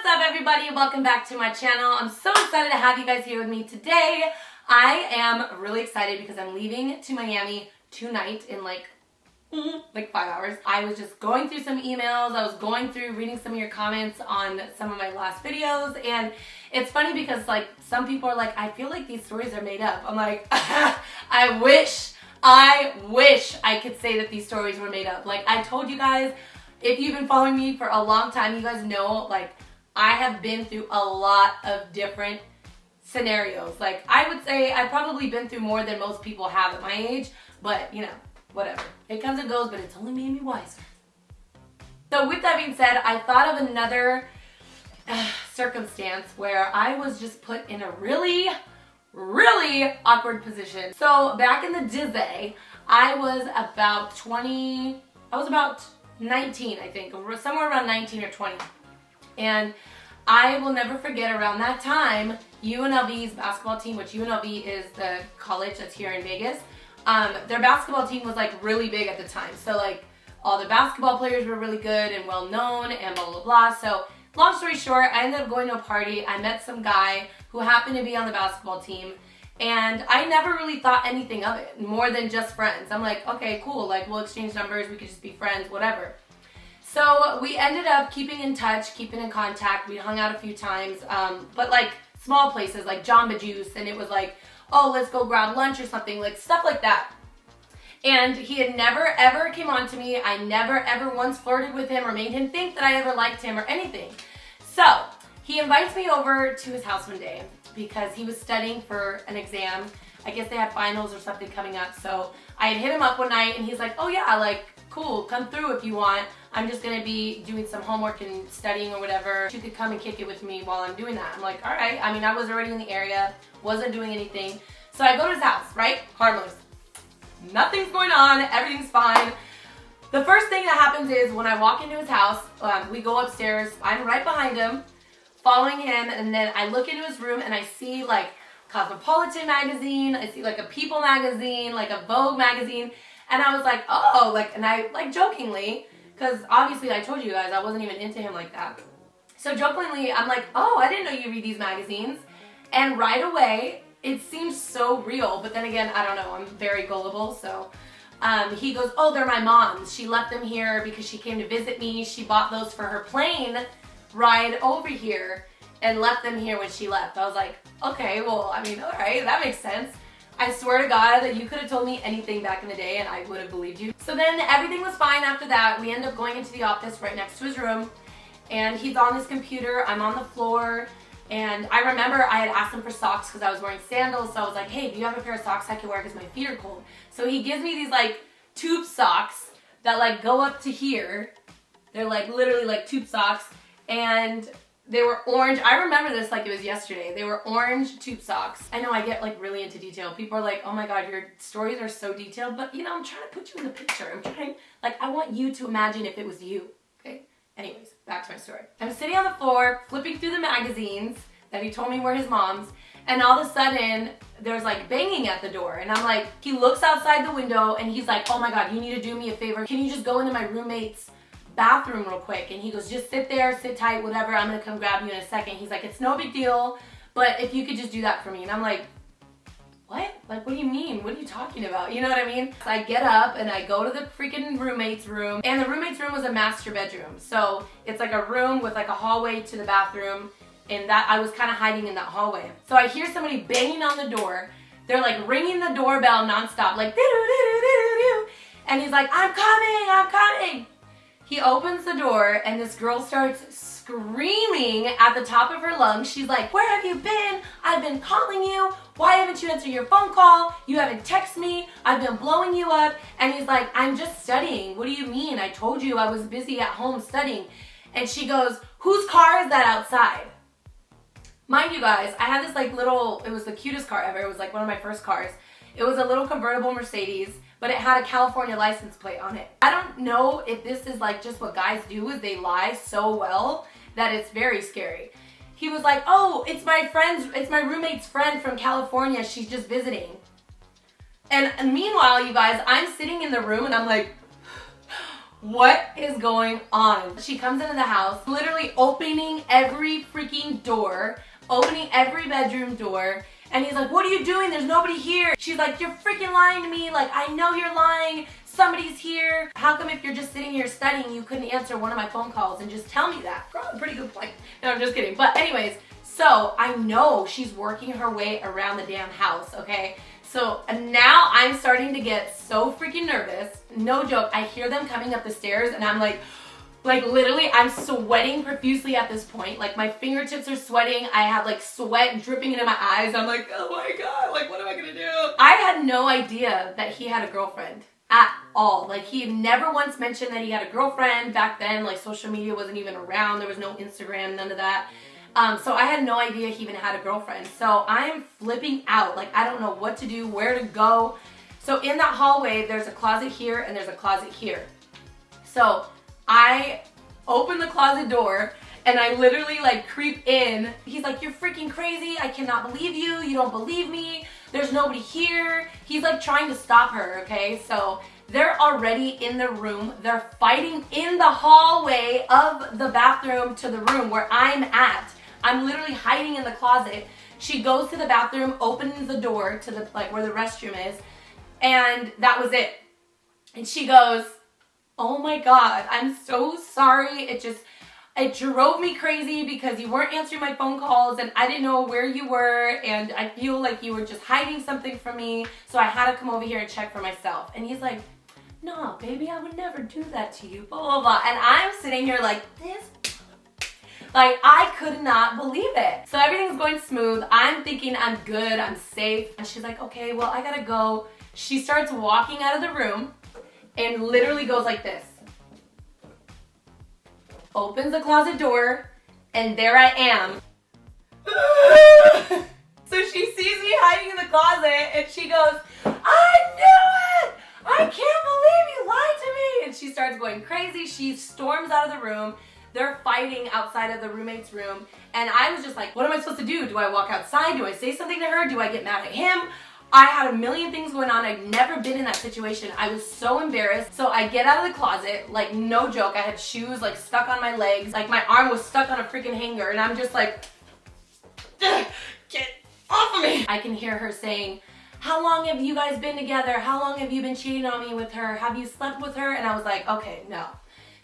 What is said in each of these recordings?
What's up, everybody? Welcome back to my channel. I'm so excited to have you guys here with me today. I am really excited because I'm leaving to Miami tonight in like 5 hours. I was just going through some emails. I was going through reading some of your comments on some of my last videos, and it's funny because like some people are like, I feel like these stories are made up. I'm like, I wish I could say that these stories were made up. Like I told you guys, if you've been following me for a long time, you guys know like I have been through a lot of different scenarios. Like I would say I've probably been through more than most people have at my age, but you know, whatever. It comes and goes, but it's only made me wiser. So with that being said, I thought of another circumstance where I was just put in a really awkward position. So back in the day, I was about 19, I think, somewhere around 19 or 20. And I will never forget around that time, UNLV's basketball team, which UNLV is the college that's here in Vegas, their basketball team was like really big at the time. So like all the basketball players were really good and well known and blah, blah, blah. So long story short, I ended up going to a party. I met some guy who happened to be on the basketball team. And I never really thought anything of it, more than just friends. I'm like, okay, cool, like we'll exchange numbers, we could just be friends, whatever. So we ended up keeping in touch, keeping in contact. We hung out a few times, but like small places like Jamba Juice, and it was like, oh, let's go grab lunch or something, like stuff like that. And he had never ever came on to me. I never ever once flirted with him or made him think that I ever liked him or anything. So he invites me over to his house one day because he was studying for an exam. I guess they had finals or something coming up. So I had hit him up one night and he's like, oh yeah, like cool, come through if you want. I'm just gonna be doing some homework and studying or whatever. You could come and kick it with me while I'm doing that. I'm like, all right. I mean, I was already in the area, wasn't doing anything. So I go to his house, right? Harmless. Nothing's going on, everything's fine. The first thing that happens is when I walk into his house, we go upstairs, I'm right behind him, following him, and then I look into his room and I see like Cosmopolitan magazine, I see like a People magazine, like a Vogue magazine, and I was like, oh, like, and I like jokingly, because obviously I told you guys I wasn't even into him like that. So jokingly, I'm like, oh, I didn't know you read these magazines. And right away, it seems so real, but then again, I don't know, I'm very gullible, so he goes, oh, they're my mom's. She left them here because she came to visit me. She bought those for her plane ride over here and left them here when she left. I was like, okay, well, I mean, all right, that makes sense. I swear to God that you could have told me anything back in the day and I would have believed you. So then everything was fine after that. We end up going into the office right next to his room, and he's on his computer, I'm on the floor, and I remember I had asked him for socks because I was wearing sandals, so I was like, hey, do you have a pair of socks I can wear because my feet are cold? So he gives me these like tube socks that like go up to here. They're like literally like tube socks, and they were orange. I remember this like it was yesterday. They were orange tube socks. I know I get like really into detail. People are like, oh my God, your stories are so detailed, but you know, I'm trying to put you in the picture. I'm trying, like, I want you to imagine if it was you, okay? Anyways, back to my story. I'm sitting on the floor, flipping through the magazines that he told me were his mom's, and all of a sudden, there's like banging at the door, and I'm like, he looks outside the window, and he's like, oh my God, you need to do me a favor. Can you just go into my roommate's bathroom real quick? And he goes, just sit there, sit tight, whatever, I'm gonna come grab you in a second. He's like, it's no big deal, but if you could just do that for me. And I'm like, what? Like, what do you mean? What are you talking about? You know what I mean? So I get up and I go to the freaking roommate's room, and the roommate's room was a master bedroom. So it's like a room with like a hallway to the bathroom, and that I was kind of hiding in that hallway. So I hear somebody banging on the door. They're like ringing the doorbell nonstop, like doo-doo-doo-doo-doo-doo. And he's like, I'm coming. He opens the door and this girl starts screaming at the top of her lungs. She's like, where have you been? I've been calling you. Why haven't you answered your phone call? You haven't texted me. I've been blowing you up. And he's like, I'm just studying. What do you mean? I told you I was busy at home studying. And she goes, whose car is that outside? Mind you guys, I had this like little, it was the cutest car ever. It was like one of my first cars. It was a little convertible Mercedes, but it had a California license plate on it. I don't know if this is like just what guys do, is they lie so well that it's very scary. He was like, oh, it's my roommate's friend from California. She's just visiting. And meanwhile, you guys, I'm sitting in the room and I'm like, what is going on? She comes into the house, literally opening every freaking door, opening every bedroom door, and he's like, what are you doing? There's nobody here. She's like, you're freaking lying to me. Like, I know you're lying. Somebody's here. How come if you're just sitting here studying, you couldn't answer one of my phone calls and just tell me that? Probably a pretty good point. No, I'm just kidding. But anyways, so I know she's working her way around the damn house, okay? So now I'm starting to get so freaking nervous. No joke. I hear them coming up the stairs and I'm like literally I'm sweating profusely at this point. Like my fingertips are sweating. I have like sweat dripping into my eyes. I'm like, oh my God, like what am I gonna do? I had no idea that he had a girlfriend at all. Like he had never once mentioned that he had a girlfriend back then. Like social media wasn't even around. There was no Instagram, none of that. So I had no idea he even had a girlfriend. So I am flipping out. Like I don't know what to do, where to go. So in that hallway, there's a closet here and there's a closet here. So I open the closet door and I literally like creep in. He's like, you're freaking crazy. I cannot believe you. You don't believe me. There's nobody here. He's like trying to stop her, okay? So they're already in the room. They're fighting in the hallway of the bathroom to the room where I'm at. I'm literally hiding in the closet. She goes to the bathroom, opens the door to the like where the restroom is, and that was it. And she goes, oh my God, I'm so sorry. It drove me crazy because you weren't answering my phone calls and I didn't know where you were and I feel like you were just hiding something from me, so I had to come over here and check for myself. And he's like, no, baby, I would never do that to you, blah, blah, blah. And I'm sitting here like this. Like, I could not believe it. So everything's going smooth. I'm thinking I'm good, I'm safe. And she's like, okay, well, I gotta go. She starts walking out of the room and literally goes like this. Opens the closet door, and there I am. So she sees me hiding in the closet, and she goes, I knew it! I can't believe you lied to me! And she starts going crazy. She storms out of the room. They're fighting outside of the roommate's room. And I was just like, what am I supposed to do? Do I walk outside? Do I say something to her? Do I get mad at him? I had a million things going on. I'd never been in that situation. I was so embarrassed. So I get out of the closet, like no joke. I had shoes like stuck on my legs. Like my arm was stuck on a freaking hanger. And I'm just like, get off of me. I can hear her saying, how long have you guys been together? How long have you been cheating on me with her? Have you slept with her? And I was like, okay, no.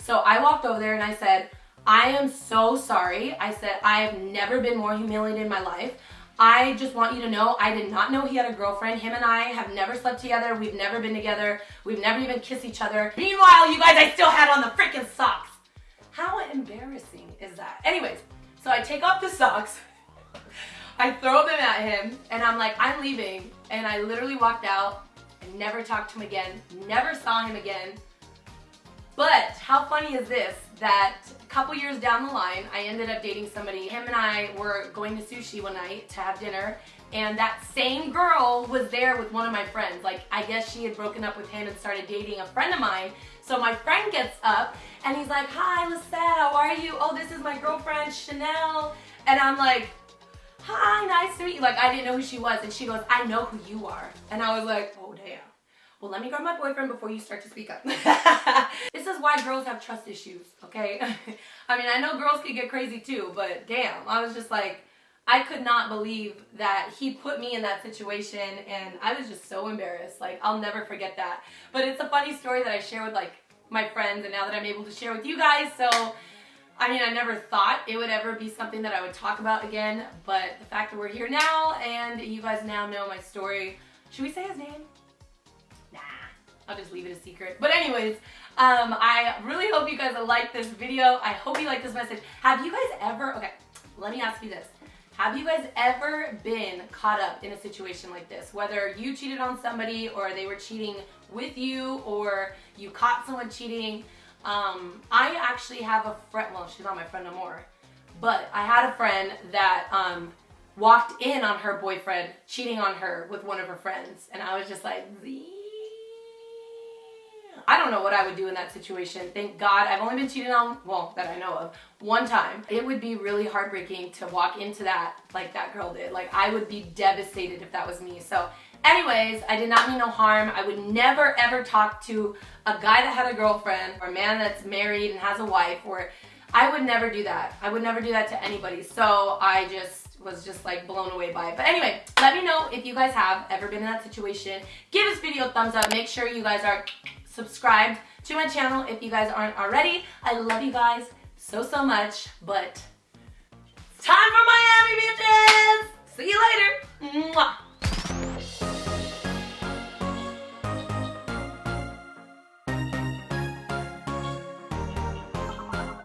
So I walked over there and I said, I am so sorry. I said, I have never been more humiliated in my life. I just want you to know, I did not know he had a girlfriend. Him and I have never slept together. We've never been together. We've never even kissed each other. Meanwhile, you guys, I still had on the freaking socks. How embarrassing is that? Anyways, so I take off the socks. I throw them at him and I'm like, I'm leaving. And I literally walked out and never talked to him again. Never saw him again. But how funny is this, that a couple years down the line, I ended up dating somebody. Him and I were going to sushi one night to have dinner, and that same girl was there with one of my friends. Like, I guess she had broken up with him and started dating a friend of mine. So my friend gets up, and he's like, hi, Lisette, how are you? Oh, this is my girlfriend, Chanel. And I'm like, hi, nice to meet you. Like, I didn't know who she was, and she goes, I know who you are. And I was like, oh, damn. Well, let me grab my boyfriend before you start to speak up. This is why girls have trust issues, okay? I mean, I know girls can get crazy too, but damn, I was just like, I could not believe that he put me in that situation, and I was just so embarrassed. Like, I'll never forget that. But it's a funny story that I share with like my friends, and now that I'm able to share with you guys. So, I mean, I never thought it would ever be something that I would talk about again, but the fact that we're here now, and you guys now know my story. Should we say his name? I'll just leave it a secret. But anyways, I really hope you guys like this video. I hope you like this message. Have you guys ever, okay, let me ask you this. Have you guys ever been caught up in a situation like this? Whether you cheated on somebody or they were cheating with you or you caught someone cheating. I actually have a friend, well, she's not my friend no more, but I had a friend that walked in on her boyfriend cheating on her with one of her friends. And I was just like, I don't know what I would do in that situation. Thank God I've only been cheated on, well, that I know of, one time. It would be really heartbreaking to walk into that like that girl did. Like, I would be devastated if that was me. So Anyways, I did not mean no harm. I would never ever talk to a guy that had a girlfriend or a man that's married and has a wife, or I would never do that. I would never do that to anybody. So I was just like blown away by it. But anyway, let me know if you guys have ever been in that situation. Give this video a thumbs up. Make sure you guys are subscribed to my channel if you guys aren't already. I love you guys so much, but it's time for Miami, bitches! See you later! Mwah.